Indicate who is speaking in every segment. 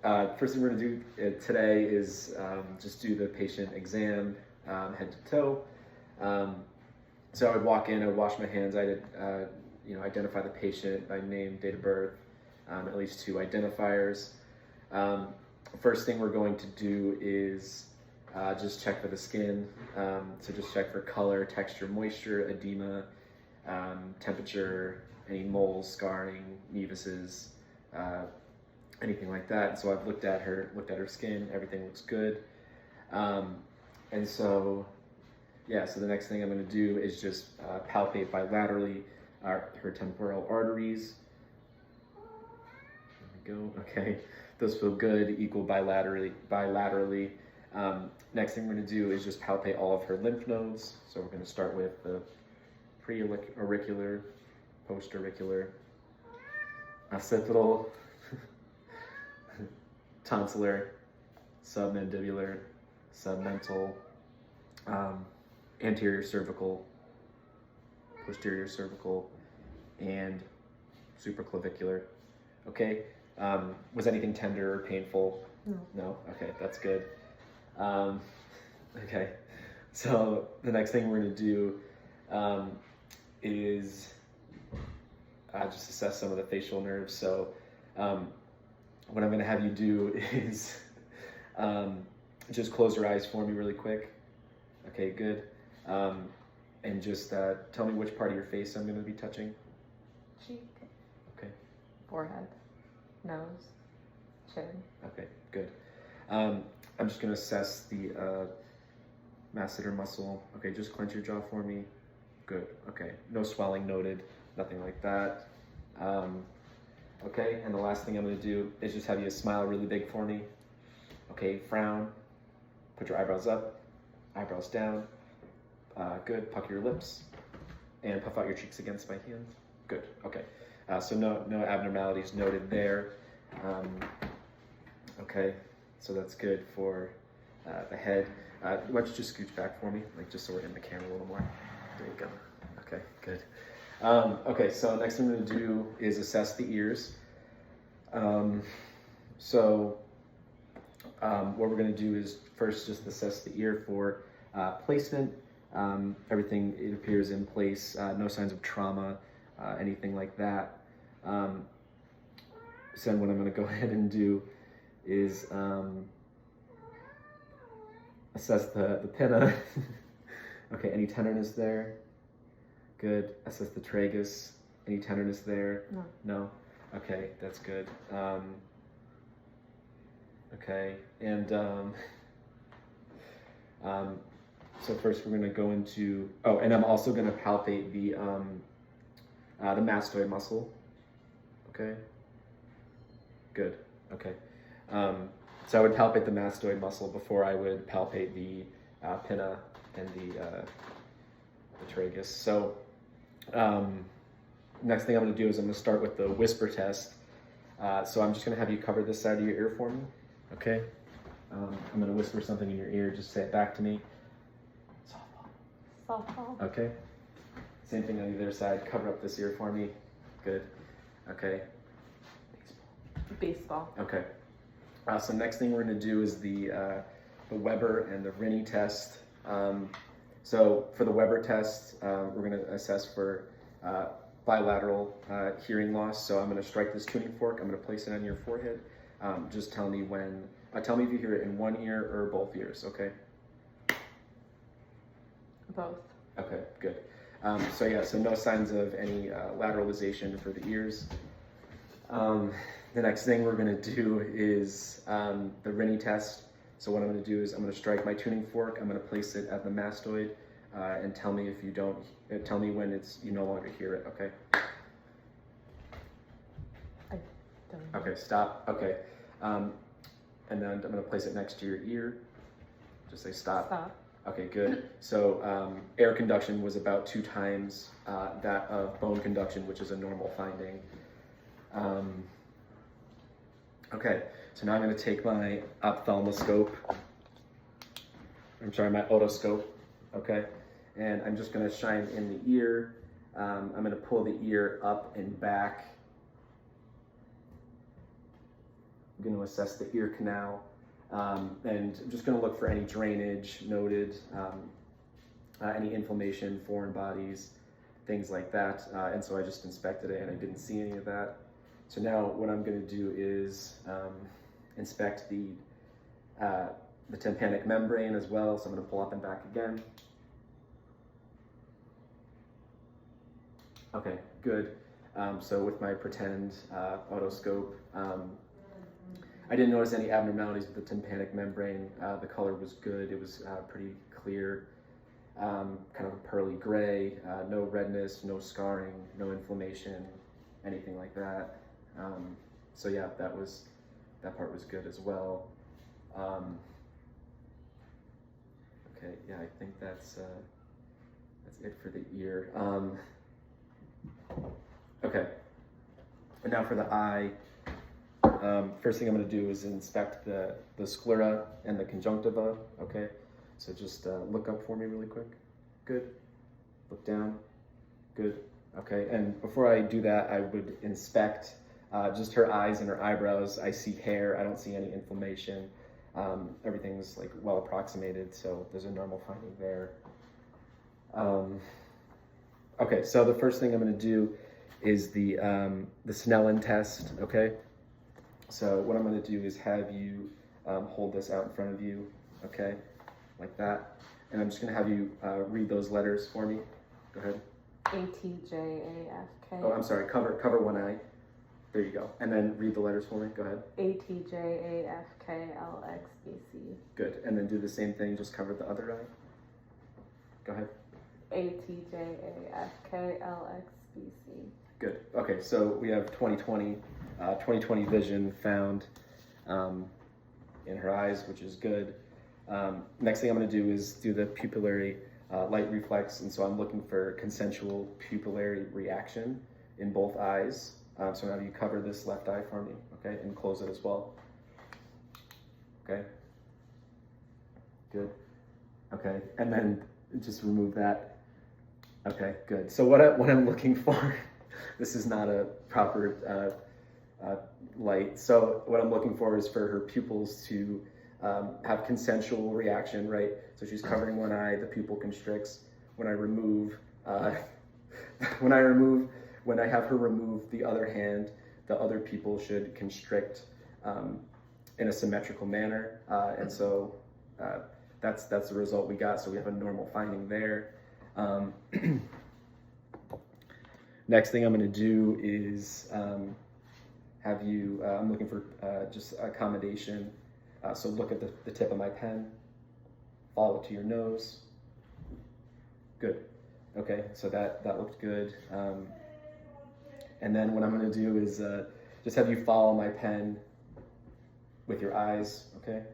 Speaker 1: First thing we're going to do today is just do the patient exam, head to toe. So I would walk in, I would wash my hands, I'd identify the patient by name, date of birth, at least two identifiers. First thing we're going to do is just check for the skin. So just check for color, texture, moisture, edema, temperature, any moles, scarring, nevuses, anything like that. And so I've looked at her skin, everything looks good. And so, yeah, so the next thing I'm gonna do is just palpate bilaterally her temporal arteries. There we go, okay. Those feel good, equal bilaterally. Next thing we're gonna do is just palpate all of her lymph nodes. So we're gonna start with the pre-auricular, post-auricular, occipital, tonsillar, submandibular, submental, anterior cervical, posterior cervical, and supraclavicular. Okay, was anything tender or painful?
Speaker 2: No.
Speaker 1: No? Okay, that's good. Okay, so the next thing we're gonna do is just assess some of the facial nerves. So what I'm gonna have you do is just close your eyes for me really quick. Okay, good. And just tell me which part of your face I'm gonna be touching.
Speaker 2: Cheek.
Speaker 1: Okay.
Speaker 2: Forehead. Nose. Chin.
Speaker 1: Okay, good. I'm just gonna assess the masseter muscle. Okay, just clench your jaw for me. Good, okay. No swelling noted, nothing like that. Okay, and the last thing I'm gonna do is just have you smile really big for me. Okay, frown, put your eyebrows up, eyebrows down. Good, pucker your lips, and puff out your cheeks against my hand. Good, okay. So no abnormalities noted there. Okay, so that's good for the head. Why don't you just scooch back for me, like just so we're in the camera a little more. There you go. Okay, good. Okay, so next thing I'm gonna do is assess the ears. What we're gonna do is first just assess the ear for placement. Everything, it appears in place, no signs of trauma, anything like that. So what I'm gonna go ahead and do is assess the pinna. Okay, any tenderness there? Good. Assess the tragus. Any tenderness there?
Speaker 2: No.
Speaker 1: No? Okay, that's good. Okay, and so first we're gonna go into, oh, and I'm also gonna palpate the mastoid muscle. Okay? Good, okay. So I would palpate the mastoid muscle before I would palpate the pinna and the tragus. So next thing I'm gonna do is I'm gonna start with the whisper test. So I'm just gonna have you cover this side of your ear for me, okay? I'm gonna whisper something in your ear, just say it back to me.
Speaker 2: Softball. Softball.
Speaker 1: Okay. Same thing on the other side, cover up this ear for me. Good, okay.
Speaker 2: Baseball.
Speaker 1: Okay. So next thing we're gonna do is the Weber and the Rinne test. So for the Weber test, we're gonna assess for bilateral hearing loss. So I'm gonna strike this tuning fork, I'm gonna place it on your forehead. Just tell me when, tell me if you hear it in one ear or both ears, okay?
Speaker 2: Both.
Speaker 1: Okay, good. So yeah, so no signs of any lateralization for the ears. The next thing we're gonna do is the Rinne test. So what I'm gonna do is I'm gonna strike my tuning fork, I'm gonna place it at the mastoid, and tell me if you don't, tell me when you no longer hear it, okay?
Speaker 2: I don't know.
Speaker 1: Okay, stop, okay. And then I'm gonna place it next to your ear. Just say stop.
Speaker 2: Stop.
Speaker 1: Okay, good. So air conduction was about 2 times that of bone conduction, which is a normal finding. Okay, so now I'm going to take my ophthalmoscope, my otoscope, okay? And I'm just going to shine in the ear. I'm going to pull the ear up and back. I'm going to assess the ear canal, and I'm just going to look for any drainage noted, any inflammation, foreign bodies, things like that. And so I just inspected it and I didn't see any of that. So now what I'm going to do is inspect the tympanic membrane as well. So I'm going to pull up and back again. Okay, good. So with my pretend otoscope, I didn't notice any abnormalities with the tympanic membrane. The color was good. It was pretty clear, kind of a pearly gray, no redness, no scarring, no inflammation, anything like that. So yeah, that part was good as well. Okay, yeah, I think that's it for the ear. Okay, and now for the eye. First thing I'm going to do is inspect the sclera and the conjunctiva. Okay, so just look up for me really quick. Good. Look down. Good. Okay, and before I do that, I would inspect just her eyes and her eyebrows. I see hair. I don't see any inflammation. Everything's like well approximated, so there's a normal finding there. Okay, so the first thing I'm going to do is the Snellen test. Okay, so what I'm going to do is have you hold this out in front of you. Okay, like that, and I'm just going to have you read those letters for me. Go ahead.
Speaker 2: ATJAFK.
Speaker 1: Oh, I'm sorry. Cover one eye. There you go. And then read the letters for me. Go ahead.
Speaker 2: ATJAFKLXBC.
Speaker 1: Good. And then do the same thing. Just cover the other eye. Go ahead.
Speaker 2: ATJAFKLXBC.
Speaker 1: Good. Okay. So we have 20/20 vision found in her eyes, which is good. Next thing I'm going to do is do the pupillary light reflex, and so I'm looking for consensual pupillary reaction in both eyes. So now you cover this left eye for me, okay, and close it as well. Okay. Good. Okay, and then just remove that. Okay, good. So what I'm looking for, this is not a proper light. So what I'm looking for is for her pupils to have consensual reaction, right? So she's covering one eye, the pupil constricts. When I have her remove the other hand, the other pupil should constrict in a symmetrical manner. And so that's the result we got. So we have a normal finding there. Next thing I'm going to do is have you, I'm looking for just accommodation. So look at the tip of my pen, follow it to your nose. Good. Okay, so that looked good. And then what I'm going to do is just have you follow my pen with your eyes, okay?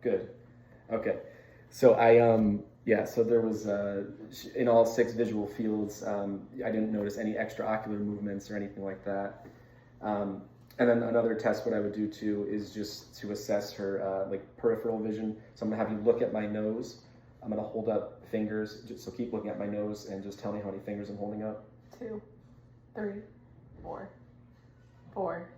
Speaker 1: Good. Okay. So so there was, in all 6 visual fields, I didn't notice any extraocular movements or anything like that. And then another test what I would do too is just to assess her like peripheral vision. So I'm gonna have you look at my nose. I'm gonna hold up fingers, so keep looking at my nose and just tell me how many fingers I'm holding up.
Speaker 2: 2, 3, 4, 4,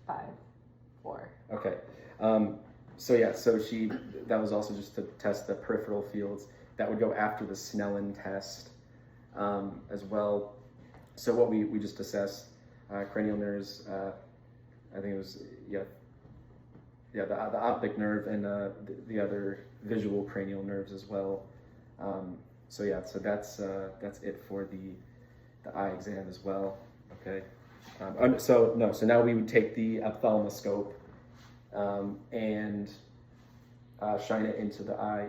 Speaker 2: 5, 4.
Speaker 1: Okay. So that was also just to test the peripheral fields. That would go after the Snellen test as well. So what we just assessed, cranial nerves, I think it was, the optic nerve and the other visual cranial nerves as well. So that's it for the eye exam as well. Okay. So now we would take the ophthalmoscope and shine it into the eye.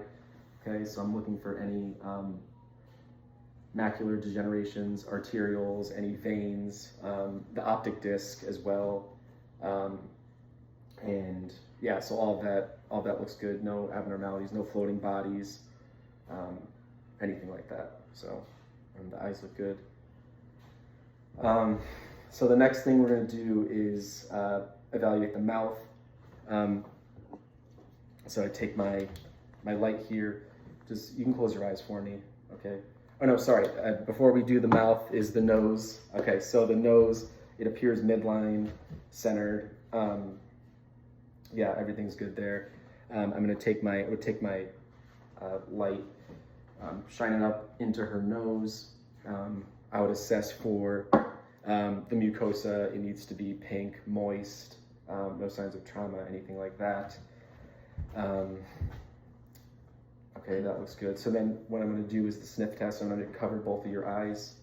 Speaker 1: Okay, so I'm looking for any macular degenerations, arterioles, any veins, the optic disc as well, and yeah, so all that looks good. No abnormalities, no floating bodies, anything like that. So the eyes look good. So the next thing we're going to do is evaluate the mouth. So I take my light here. Just, you can close your eyes for me, okay? Oh no, sorry. Before we do the mouth is the nose. Okay, so the nose, it appears midline, centered. Yeah, everything's good there. I'm gonna take my light, shine it up into her nose. I would assess for the mucosa. It needs to be pink, moist, no signs of trauma, anything like that. Okay, that looks good. So then what I'm going to do is the sniff test. I'm going to cover both of your eyes,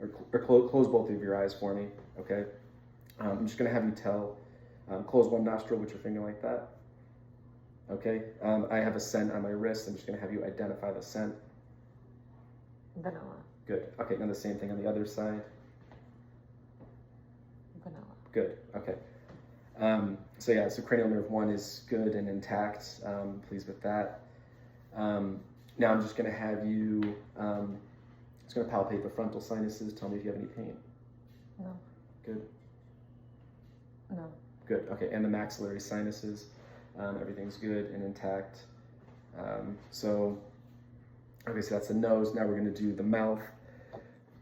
Speaker 1: or close both of your eyes for me, okay? I'm just going to have you close one nostril with your finger like that. Okay, I have a scent on my wrist. I'm just going to have you identify the scent.
Speaker 2: Vanilla.
Speaker 1: Good. Okay, now the same thing on the other side.
Speaker 2: Vanilla.
Speaker 1: Good. Okay. So yeah, so cranial nerve 1 is good and intact. Pleased with that. Now I'm just going to have you, just going to palpate the frontal sinuses. Tell me if you have any pain.
Speaker 2: No.
Speaker 1: Good.
Speaker 2: No.
Speaker 1: Good. Okay, and the maxillary sinuses. Everything's good and intact. Okay, so that's the nose. Now we're going to do the mouth.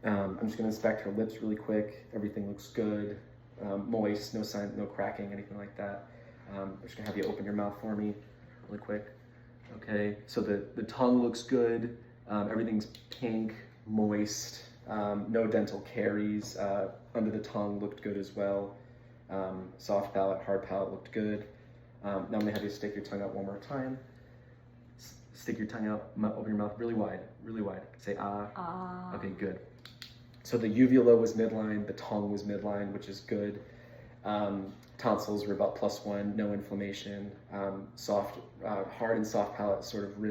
Speaker 1: I'm just going to inspect her lips really quick. Everything looks good. Moist, no sign, no cracking, anything like that. I'm just going to have you open your mouth for me really quick. Okay, so the tongue looks good. Everything's pink, moist. No dental caries. Under the tongue looked good as well. Soft palate, hard palate looked good. Now I'm going to have you stick your tongue out one more time. Stick your tongue out, open your mouth really wide, really wide. Say ah.
Speaker 2: Ah.
Speaker 1: Okay, good. So the uvula was midline, the tongue was midline, which is good. Tonsils were about +1, no inflammation. Hard and soft palate sort of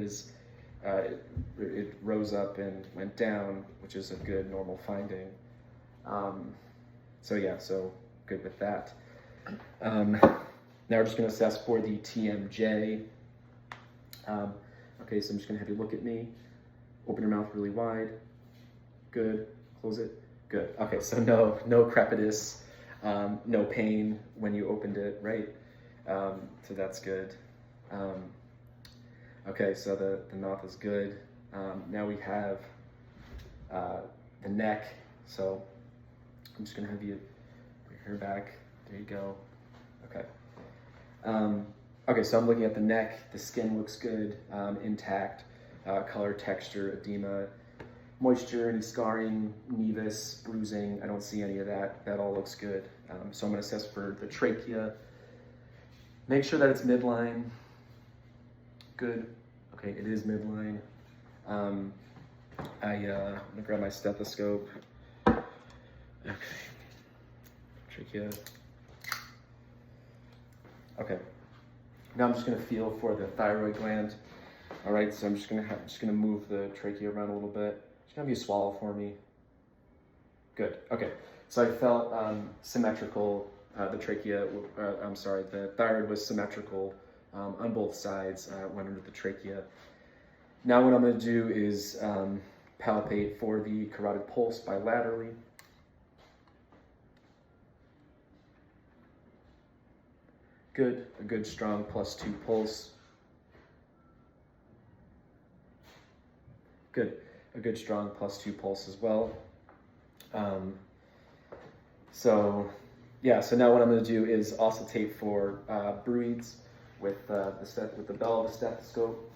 Speaker 1: it rose up and went down, which is a good normal finding. So yeah, so good with that. Now we're just going to assess for the TMJ. Okay, so I'm just going to have you look at me. Open your mouth really wide. Good. Close it. Good. Okay, so no crepitus, no pain when you opened it, right? So that's good. Okay, so the mouth is good. Now we have the neck. So I'm just going to have you put your hair back. There you go. Okay. Okay, so I'm looking at the neck. The skin looks good, intact. Color, texture, edema, moisture, any scarring, nevus, bruising. I don't see any of that. That all looks good. So I'm going to assess for the trachea. Make sure that it's midline. Good. Okay, it is midline. I'm going to grab my stethoscope. Okay. Trachea. Okay. Now I'm just going to feel for the thyroid gland. All right, so I'm just going to move the trachea around a little bit. Just going to have you swallow for me. Good. Okay. So I felt symmetrical. The thyroid was symmetrical on both sides. Went under the trachea. Now what I'm going to do is palpate for the carotid pulse bilaterally. Good, a good strong +2 pulse. Good, a good strong +2 pulse as well. So now what I'm going to do is auscultate for bruits with the bell of the stethoscope.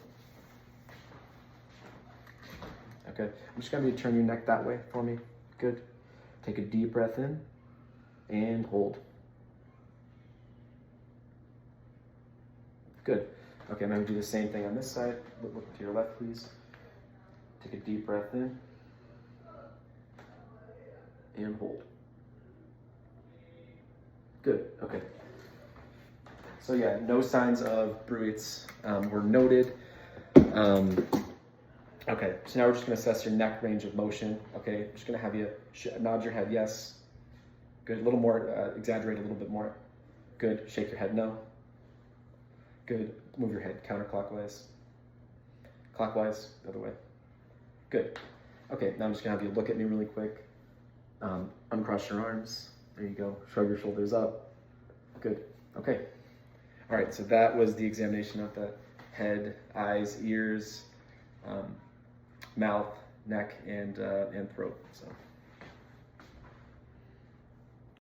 Speaker 1: Okay, I'm just going to turn your neck that way for me. Good. Take a deep breath in and hold. Good. Okay, I'm going to do the same thing on this side. Look to your left, please. Take a deep breath in and hold. Good. Okay. So yeah, no signs of bruits were noted. Okay, so now we're just going to assess your neck range of motion. Okay, I'm just going to have you nod your head yes. Good. A little more, exaggerate a little bit more. Good. Shake your head no. Good. Move your head counterclockwise. Clockwise, the other way. Good. Okay, now I'm just going to have you look at me really quick. Uncross your arms. There you go. Shrug your shoulders up. Good. Okay. All right, so that was the examination of the head, eyes, ears, mouth, neck and throat. So.